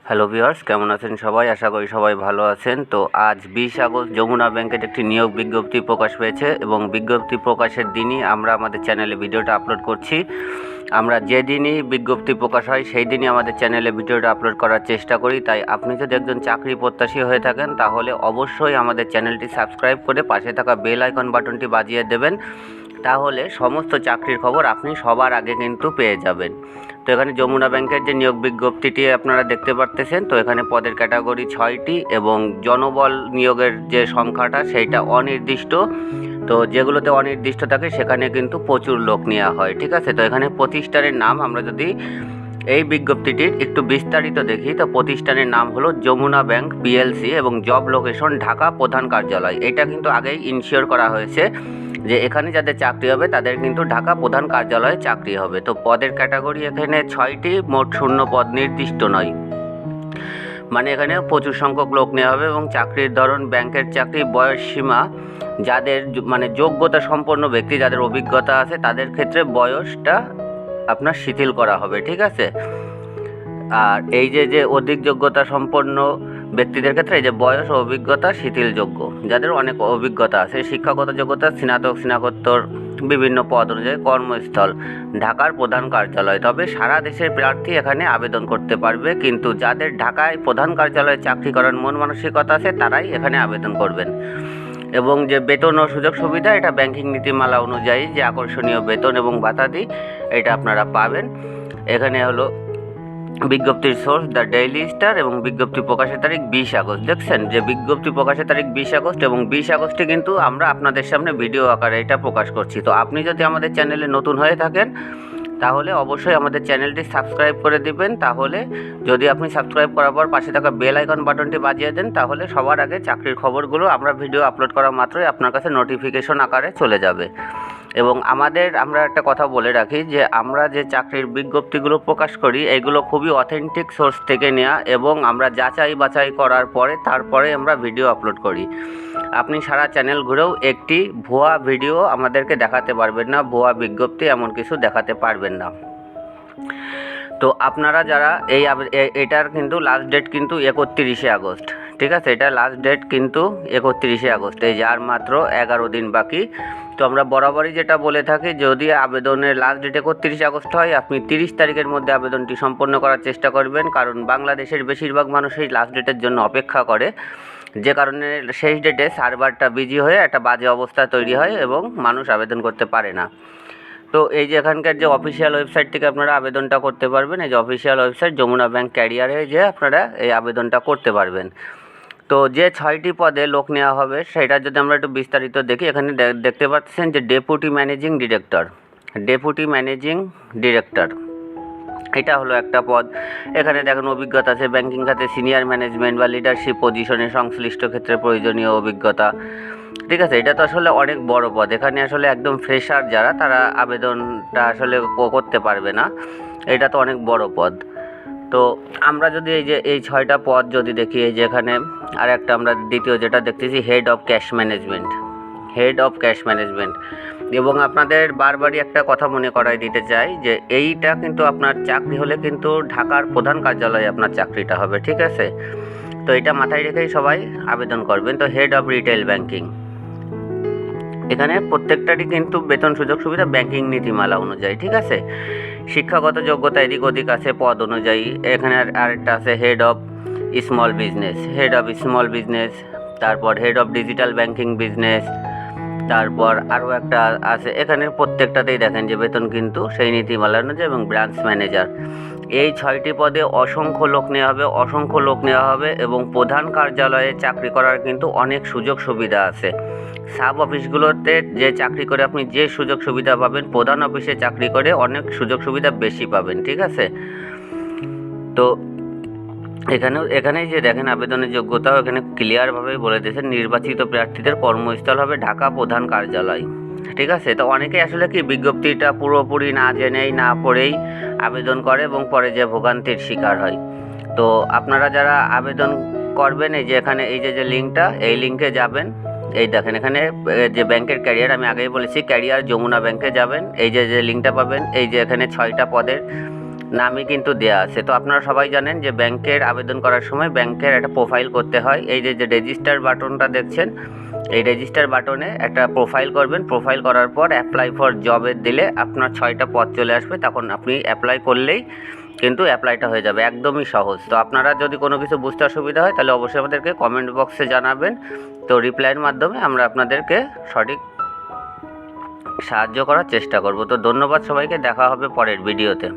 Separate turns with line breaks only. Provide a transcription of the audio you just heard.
Hello viewers, কেমন আছেন সবাই? আশা করি সবাই ভালো আছেন। তো আজ 20 আগস্ট যমুনা ব্যাংকের একটি নিয়োগ বিজ্ঞপ্তি প্রকাশ পেয়েছে এবং বিজ্ঞপ্তি প্রকাশের দিনই আমরা আমাদের চ্যানেলে ভিডিওটা আপলোড করছি। আমরা যেদিনই বিজ্ঞপ্তি প্রকাশ হয় সেই দিনই আমাদের চ্যানেলে ভিডিওটা আপলোড করার চেষ্টা করি। তাই আপনি যদি একজন চাকরি প্রত্যাশী হয়ে থাকেন তাহলে অবশ্যই আমাদের চ্যানেলটি সাবস্ক্রাইব করে পাশে থাকা বেল আইকন বাটনটি বাজিয়ে দেবেন। তাহলে সমস্ত চাকরির খবর আপনি সবার আগে কিন্তু পেয়ে যাবেন। তো এখানে যমুনা ব্যাংকের যে নিয়োগ বিজ্ঞপ্তিটি আপনারা দেখতে পারতেছেন, তো এখানে পদের ক্যাটাগরি 6টি এবং জনবল নিয়োগের যে সংখ্যাটা সেইটা অনির্দিষ্ট। তো যেগুলোতে অনির্দিষ্ট থাকে সেখানে কিন্তু প্রচুর লোক নেওয়া হয়, ঠিক আছে। তো এখানে প্রতিষ্ঠানের নাম আমরা যদি এই বিজ্ঞপ্তিটির একটু বিস্তারিত দেখি, তো প্রতিষ্ঠানের নাম হলো যমুনা ব্যাংক পিএলসি এবং জব লোকেশন ঢাকা প্রধান কার্যালয়। এটা কিন্তু আগেই ইনশিওর করা হয়েছে যে এখানে যাদের চাকরি হবে তাদের কিন্তু ঢাকা প্রধান কার্যালয়ে চাকরি হবে। তো পদের ক্যাটাগরি এখানে 6টি, মোট শূন্য পদ নির্দিষ্ট নয়, মানে এখানে প্রচুর সংখ্যক লোক নেওয়া হবে এবং চাকরির ধরন ব্যাংকের চাকরি। বয়স সীমা যাদের মানে যোগ্যতা সম্পন্ন ব্যক্তি, যাদের অভিজ্ঞতা আছে তাদের ক্ষেত্রে বয়সটা আপনার শিথিল করা হবে, ঠিক আছে। আর এই যে অধিক যোগ্যতা সম্পন্ন ব্যক্তিদের ক্ষেত্রে এই যে বয়স ও অভিজ্ঞতা শিথিলযোগ্য, যাদের অনেক অভিজ্ঞতা আছে। শিক্ষাগত যোগ্যতা স্নাতকোত্তর, বিভিন্ন পদ অনুযায়ী কর্মস্থল ঢাকার প্রধান কার্যালয়। তবে সারা দেশের প্রার্থী এখানে আবেদন করতে পারবে, কিন্তু যাদের ঢাকায় প্রধান কার্যালয়ে চাকরি করার মন মানসিকতা আছে তারাই এখানে আবেদন করবেন। এবং যে বেতন ও সুযোগ সুবিধা, এটা ব্যাংকিং নীতিমালা অনুযায়ী যে আকর্ষণীয় বেতন এবং ভাতাদি এটা আপনারা পাবেন। এখানে হলো বিজ্ঞপ্তির সোর্স দ্য ডেইলি স্টার এবং বিজ্ঞপ্তি প্রকাশের তারিখ 20 আগস্ট। দেখছেন যে বিজ্ঞপ্তি প্রকাশের তারিখ 20 আগস্ট এবং 20 আগস্টে কিন্তু আমরা আপনাদের সামনে ভিডিও আকারে এটা প্রকাশ করছি। তো আপনি যদি আমাদের চ্যানেলে নতুন হয়ে থাকেন তাহলে অবশ্যই আমাদের চ্যানেলটি সাবস্ক্রাইব করে দিবেন। তাহলে যদি আপনি সাবস্ক্রাইব করার পর পাশে থাকা বেল আইকন বাটনটি বাজিয়ে দেন তাহলে সবার আগে চাকরির খবরগুলো আমরা ভিডিও আপলোড করা মাত্রই আপনার কাছে নোটিফিকেশন আকারে চলে যাবে। এবং আমরা একটা কথা বলে রাখি যে আমরা যে চাকরির বিজ্ঞপ্তিগুলো প্রকাশ করি এগুলো খুবই অথেন্টিক সোর্স থেকে নেওয়া এবং আমরা যাচাই বাছাই করার পরে তারপরে আমরা ভিডিও আপলোড করি। আপনি সারা চ্যানেল ঘুরেও একটি ভুয়া ভিডিও আমাদেরকে দেখাতে পারবেন না, ভুয়া বিজ্ঞপ্তি এমন কিছু দেখাতে পারবেন না। তো আপনারা যারা এটার কিন্তু লাস্ট ডেট কিন্তু 31শে আগস্ট, ঠিক আছে। এটা লাস্ট ডেট কিন্তু 31শে আগস্ট, এই যার মাত্র 11 দিন বাকি। তো আমরা বরাবরই যেটা বলে থাকি, যদি আবেদনের লাস্ট ডেট 31 আগস্ট হয় আপনি 30 তারিখের মধ্যে আবেদনটি সম্পন্ন করার চেষ্টা করবেন, কারণ বাংলাদেশের বেশিরভাগ মানুষই লাস্ট ডেটের জন্য অপেক্ষা করে, যে কারণে শেষ ডেটে সার্ভারটা বিজি হয়ে একটা বাজে অবস্থা তৈরি হয় এবং মানুষ আবেদন করতে পারে না। তো এই যে এখানকার যে অফিসিয়াল ওয়েবসাইট থেকে আপনারা আবেদনটা করতে পারবেন, এই যে অফিসিয়াল ওয়েবসাইট যমুনা ব্যাংক ক্যারিয়ারে যে আপনারা এই আবেদনটা করতে পারবেন। তো যে 6টি পদে লোক নেওয়া হবে সেটা যদি আমরা একটু বিস্তারিত দেখি, এখানে দেখতে পাচ্ছেন যে ডেপুটি ম্যানেজিং ডিরেক্টর, এটা হলো একটা পদ। এখানে দেখেন অভিজ্ঞতা আছে ব্যাংকিং খাতে সিনিয়র ম্যানেজমেন্ট বা লিডারশিপ পজিশনে সংশ্লিষ্ট ক্ষেত্রে প্রয়োজনীয় অভিজ্ঞতা, ঠিক আছে। এটা তো আসলে অনেক বড় পদ, এখানে আসলে একদম ফ্রেশার যারা তারা আবেদনটা আসলে করতে পারবে না, এটা তো অনেক বড় পদ। তো আমরা যদি এই 6টা পদ যদি দেখি, এই যে এখানে আর একটা আমরা দ্বিতীয় যেটা দেখতেছি হেড অফ ক্যাশ ম্যানেজমেন্ট। এবং আপনাদের বারবারই একটা কথা মনে করাই দিতে চাই যে এইটা কিন্তু আপনার চাকরি হলে কিন্তু ঢাকার প্রধান কার্যালয়ে আপনার চাকরিটা হবে, ঠিক আছে। তো এটা মাথায় রেখেই সবাই আবেদন করবেন। তো হেড অফ রিটেল ব্যাংকিং, এখানে প্রত্যেকটারই কিন্তু বেতন সুযোগ সুবিধা ব্যাংকিং নীতিমালা অনুযায়ী, ঠিক আছে। শিক্ষাগত যোগ্যতা এদিক ওদিক আছে পদ অনুযায়ী। এখানে আরেকটা আছে হেড অফ স্মল বিজনেস, তারপর head of digital banking business, তারপর আরও একটা আছে। এখানে প্রত্যেকটাতেই দেখেন যে বেতন কিন্তু সেই নীতিমালা অনুযায়ী এবং ব্রাঞ্চ ম্যানেজার। এই 6টি পদে অসংখ্য লোক নেওয়া হবে এবং প্রধান কার্যালয়ে চাকরি করার কিন্তু অনেক সুযোগ সুবিধা আছে। সাব অফিসগুলোতে যে চাকরি করে আপনি যে সুযোগ সুবিধা পাবেন, প্রধান অফিসে চাকরি করে অনেক সুযোগ সুবিধা বেশি পাবেন, ঠিক আছে। তো এখানেই যে দেখেন আবেদনের যোগ্যতাও এখানে ক্লিয়ারভাবে বলে দিয়েছেন, নির্বাচিত প্রার্থীদের কর্মস্থল হবে ঢাকা প্রধান কার্যালয়, ঠিক আছে। তো অনেকেই আসলে কি বিজ্ঞপ্তিটা পুরোপুরি না জেনেই না পড়েই আবেদন করে এবং পরে যে ভোগান্তির শিকার হয়। তো আপনারা যারা আবেদন করবেন, এই যে এখানে এই যে লিঙ্কটা, এই লিঙ্কে যাবেন। এই দেখেন এখানে যে ব্যাংকের ক্যারিয়ার, আমি আগেই বলেছি ক্যারিয়ার যমুনা ব্যাংকে যাবেন, এই যে লিঙ্কটা পাবেন। এই যে এখানে 6টা পদের নামই কিন্তু দেয়া আছে। তো আপনারা সবাই জানেন যে ব্যাংকের আবেদন করার সময় ব্যাংকের একটা প্রোফাইল করতে হয়। এই যে রেজিস্টার বাটনটা দেখছেন, এই রেজিস্টার বাটনে একটা প্রোফাইল করবেন। প্রোফাইল করার পর অ্যাপ্লাই ফর জবের দিলে আপনার 6টা পদ চলে আসবে, তখন আপনি অ্যাপ্লাই করলেই কিন্তু অ্যাপ্লাইটা হয়ে যাবে। একদমই সহজ। তো আপনারা যদি কোনো কিছু বুঝতে অসুবিধা হয় তাহলে অবশ্যই আমাদেরকে কমেন্ট বক্সে জানাবেন। তো রিপ্লাইয়ের মাধ্যমে আমরা আপনাদেরকে সঠিক সাহায্য করার চেষ্টা করব। তো ধন্যবাদ সবাইকে, দেখা হবে পরের ভিডিওতে।